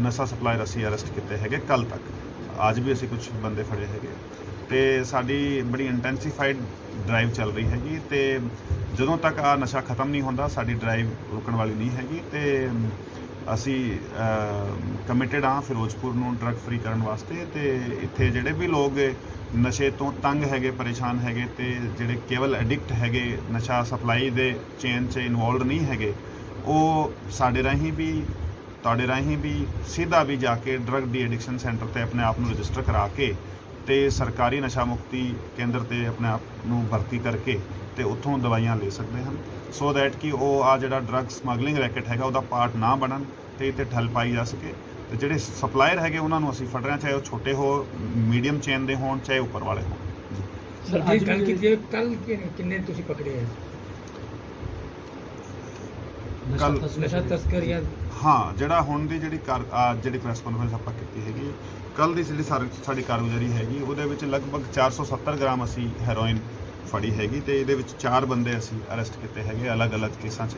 ਨਸ਼ਾ ਸਪਲਾਇਰ ਅਸੀਂ ਅਰੈਸਟ ਕੀਤੇ ਹੈਗੇ ਕੱਲ ਤੱਕ ਅੱਜ ਵੀ ਅਸੀਂ ਕੁਝ ਬੰਦੇ ਫੜੇ ਹੈਗੇ ਤੇ ਸਾਡੀ ਬੜੀ ਇੰਟੈਂਸੀਫਾਈਡ ਡਰਾਈਵ ਚੱਲ ਰਹੀ ਹੈਗੀ ਤੇ ਜਦੋਂ ਤੱਕ ਆ ਨਸ਼ਾ ਖਤਮ ਨਹੀਂ ਹੁੰਦਾ ਸਾਡੀ ਡਰਾਈਵ ਰੁਕਣ ਵਾਲੀ ਨਹੀਂ ਹੈਗੀ ਤੇ ਅਸੀਂ ਕਮਿਟਡ ਹਾਂ ਫਿਰੋਜ਼ਪੁਰ ਨੂੰ ਡਰੱਗ ਫ੍ਰੀ ਕਰਨ ਵਾਸਤੇ ਤੇ ਇੱਥੇ ਜਿਹੜੇ ਵੀ ਲੋਕ ਨਸ਼ੇ ਤੋਂ ਤੰਗ ਹੈਗੇ ਪਰੇਸ਼ਾਨ ਹੈਗੇ ਤੇ ਜਿਹੜੇ ਕੇਵਲ ਐਡਿਕਟ ਹੈਗੇ ਨਸ਼ਾ ਸਪਲਾਈ ਦੇ ਚੇਨ 'ਚ ਇਨਵੋਲਵਡ ਨਹੀਂ ਹੈਗੇ ਉਹ ਸਾਡੇ ਰਾਹੀਂ ਵੀ ਤੁਹਾਡੇ ਰਾਹੀਂ ਵੀ ਸਿੱਧਾ ਵੀ ਜਾ ਕੇ ਡਰੱਗ ਡੀ ਐਡਿਕਸ਼ਨ ਸੈਂਟਰ ਤੇ ਆਪਣੇ ਆਪ ਨੂੰ ਰਜਿਸਟਰ ਕਰਾ ਕੇ ਤੇ ਸਰਕਾਰੀ ਨਸ਼ਾ ਮੁਕਤੀ ਕੇਂਦਰ ਤੇ ਆਪਣੇ ਆਪ ਨੂੰ ਭਰਤੀ ਕਰਕੇ ਤੇ ਉੱਥੋਂ ਦਵਾਈਆਂ ਲੈ ਸਕਦੇ ਹਨ ਸੋ ਦੈਟ ਕਿ ਉਹ ਆ ਜਿਹੜਾ ਡਰੱਗ ਸਮਗਲਿੰਗ ਰੈਕਟ ਹੈਗਾ ਉਹਦਾ ਪਾਰਟ ਨਾ ਬਣਨ ਤੇ ਇੱਥੇ ਠੱਲ ਪਾਈ ਜਾ ਸਕੇ ਤੇ ਜਿਹੜੇ ਸਪਲਾਇਰ ਹੈਗੇ ਉਹਨਾਂ ਨੂੰ ਅਸੀਂ ਫੜ ਰਹੇ ਹਾਂ ਚਾਹੇ ਉਹ ਛੋਟੇ ਹੋ ਮੀਡੀਅਮ ਚੇਨ ਦੇ ਹੋਣ ਚਾਹੇ ਉੱਪਰ ਵਾਲੇ ਹੋਣ ਸਰ ਜੀ ਗੱਲ ਕੀਤੀ ਕੱਲ ਕਿੰਨੇ ਤੁਸੀਂ ਪਕੜੇ ਹੈ ਨਸ਼ਾ ਤਸਕਰ ਜਾਂ ਹਾਂ ਜਿਹੜਾ ਹੁਣ ਦੀ ਜਿਹੜੀ ਪ੍ਰੈਸ ਕਾਨਫਰੰਸ ਆਪਾਂ ਕੀਤੀ ਹੈਗੀ ਕੱਲ ਦੀ ਜਿਹੜੀ ਸਾਡੀ ਕਾਰਗੁਜ਼ਾਰੀ ਹੈਗੀ ਉਹਦੇ ਵਿੱਚ ਲਗਭਗ 470 ਗ੍ਰਾਮ ਅਸੀਂ ਹੈਰੋਇਨ ਫੜੀ ਹੈਗੀ ਤੇ ਇਹਦੇ ਵਿੱਚ 4 ਬੰਦੇ ਅਸੀਂ ਅਰੈਸਟ ਕੀਤੇ ਹੈਗੇ ਅਲੱਗ-ਅਲੱਗ ਕੇਸਾਂ 'ਚ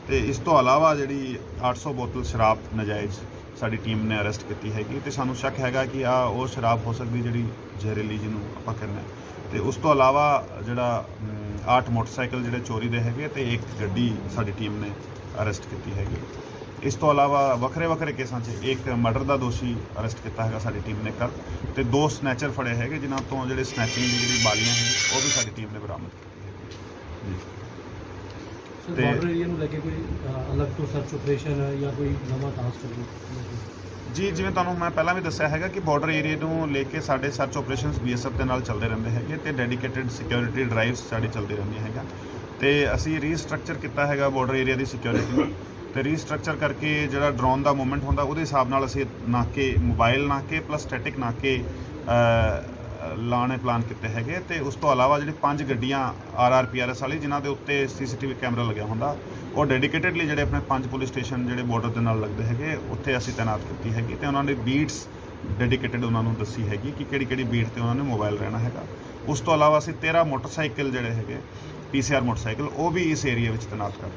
ਤੇ ਇਸ ਤੋਂ ਇਲਾਵਾ ਜਿਹੜੀ 800 ਬੋਤਲ ਸ਼ਰਾਬ ਨਜਾਇਜ਼ ਸਾਡੀ ਟੀਮ ਨੇ ਅਰੈਸਟ ਕੀਤੀ ਹੈਗੀ ਤੇ ਸਾਨੂੰ ਸ਼ੱਕ ਹੈਗਾ ਕਿ ਆ ਉਹ ਸ਼ਰਾਬ ਹੋ ਸਕਦੀ ਜਿਹੜੀ ਜ਼ਹਿਰੀਲੀ ਜਿਹਨੂੰ ਆਪਾਂ ਕਹਿੰਦੇ ਹਾਂ ਤੇ ਉਸ ਤੋਂ ਇਲਾਵਾ ਜਿਹੜਾ 8 ਮੋਟਰਸਾਈਕਲ ਜਿਹੜੇ ਚੋਰੀ ਦੇ ਹੈਗੇ ਤੇ ਇੱਕ ਗੱਡੀ ਸਾਡੀ ਟੀਮ ਨੇ ਅਰੈਸਟ ਕੀਤੀ ਹੈਗੀ ਇਸ ਤੋਂ ਇਲਾਵਾ ਵੱਖਰੇ ਕੇਸਾਂ 'ਚ ਇੱਕ ਮਰਡਰ ਦਾ ਦੋਸ਼ੀ ਅਰੈਸਟ ਕੀਤਾ ਹੈਗਾ ਸਾਡੀ ਟੀਮ ਨੇ ਕੱਲ੍ਹ ਤੇ 2 ਸਨੈਚਰ ਫੜੇ ਹੈਗੇ ਜਿਨ੍ਹਾਂ ਤੋਂ ਜਿਹੜੇ ਸਨੈਚਿੰਗ ਦੀ ਜਿਹੜੀ ਬਾਲੀਆਂ ਹੈਗੀ ਉਹ ਵੀ ਸਾਡੀ ਟੀਮ ਨੇ ਬਰਾਮਦ ਕੀਤੀ ਹੈਗੀ ਸਰ ਬਾਰਡਰ ਏਰੀਆ ਨੂੰ ਲੈ ਕੇ ਕੋਈ ਅਲੱਗ ਤੋਂ ਸਰਚ ਆਪਰੇਸ਼ਨ ਜਾਂ ਕੋਈ ਨਵਾਂ ਟਾਸਕ ਜੀ ਜਿਵੇਂ ਤੁਹਾਨੂੰ ਮੈਂ ਪਹਿਲਾਂ ਵੀ ਦੱਸਿਆ ਹੈਗਾ ਕਿ ਬਾਰਡਰ ਏਰੀਆ ਨੂੰ ਲੈ ਕੇ ਸਾਡੇ ਸਰਚ ਆਪਰੇਸ਼ਨਸ BSF ਦੇ ਨਾਲ ਚੱਲਦੇ ਰਹਿੰਦੇ ਹੈਗੇ ਤੇ ਡੈਡੀਕੇਟਿਡ ਸਿਕਿਉਰਿਟੀ ਡਰਾਈਵਸ ਸਾਡੀ ਚੱਲਦੀ ਰਹਿੰਦੀਆਂ ਹੈਗਾ ਤੇ ਅਸੀਂ ਰੀਸਟਰਕਚਰ ਕੀਤਾ ਹੈਗਾ ਬਾਰਡਰ ਏਰੀਆ ਦੀ ਸਿਕਿਉਰਿਟੀ ਨੂੰ ਤੇ ਰੀਸਟਰਕਚਰ ਕਰਕੇ ਜਿਹੜਾ ਡਰੋਨ ਦਾ ਮੂਵਮੈਂਟ ਹੁੰਦਾ ਉਹਦੇ ਹਿਸਾਬ ਨਾਲ ਅਸੀਂ ਨਾਕੇ ਮੋਬਾਈਲ ਨਾਕੇ ਪਲੱਸ ਸਟੈਟਿਕ ਨਾਕੇ ਲਾਣੇ ਪਲਾਨ ਕੀਤੇ ਹੈਗੇ ਤੇ ਉਸ ਤੋਂ ਇਲਾਵਾ ਜਿਹੜੀ 5 ਗੱਡੀਆਂ RRPRS ਵਾਲੀ ਜਿਨ੍ਹਾਂ ਦੇ ਉੱਤੇ CCTV ਕੈਮਰਾ ਲੱਗਿਆ ਹੁੰਦਾ ਉਹ ਡੈਡੀਕੇਟਡਲੀ ਜਿਹੜੇ ਆਪਣੇ 5 ਪੁਲਿਸ ਸਟੇਸ਼ਨ ਜਿਹੜੇ ਬਾਰਡਰ ਦੇ ਨਾਲ ਲੱਗਦੇ ਹੈਗੇ ਉੱਥੇ ਅਸੀਂ ਤਾਇਨਾਤ ਕੀਤੀ ਹੈਗੀ ਤੇ ਉਹਨਾਂ ਨੇ ਬੀਟਸ ਡੈਡੀਕੇਟਡ ਉਹਨਾਂ ਨੂੰ ਦੱਸੀ ਹੈਗੀ ਕਿ ਕਿਹੜੀ ਬੀਟ ਤੇ ਉਹਨਾਂ ਨੇ ਮੋਬਾਈਲ ਰਹਿਣਾ ਹੈਗਾ ਉਸ ਤੋਂ ਇਲਾਵਾ ਅਸੀਂ 13 ਮੋਟਰਸਾਈਕਲ ਜਿਹੜੇ ਹੈਗੇ PCR ਮੋਟਰਸਾਈਕਲ ਉਹ ਵੀ ਇਸ ਏਰੀਆ ਵਿੱਚ ਤਾਇਨਾਤ ਕਰ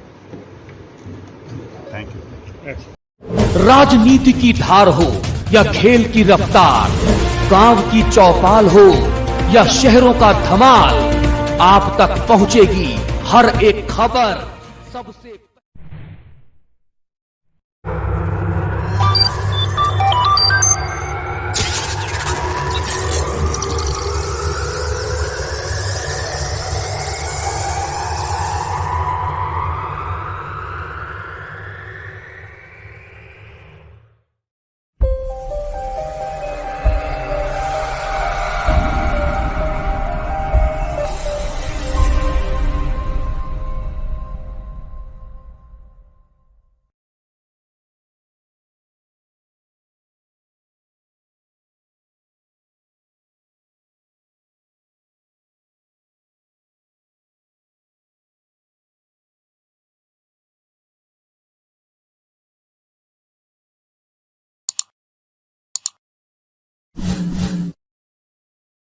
थैंक यू। राजनीति की धार हो या खेल की रफ्तार, गांव की चौपाल हो या शहरों का धमाल, आप तक पहुंचेगी हर एक खबर सबसे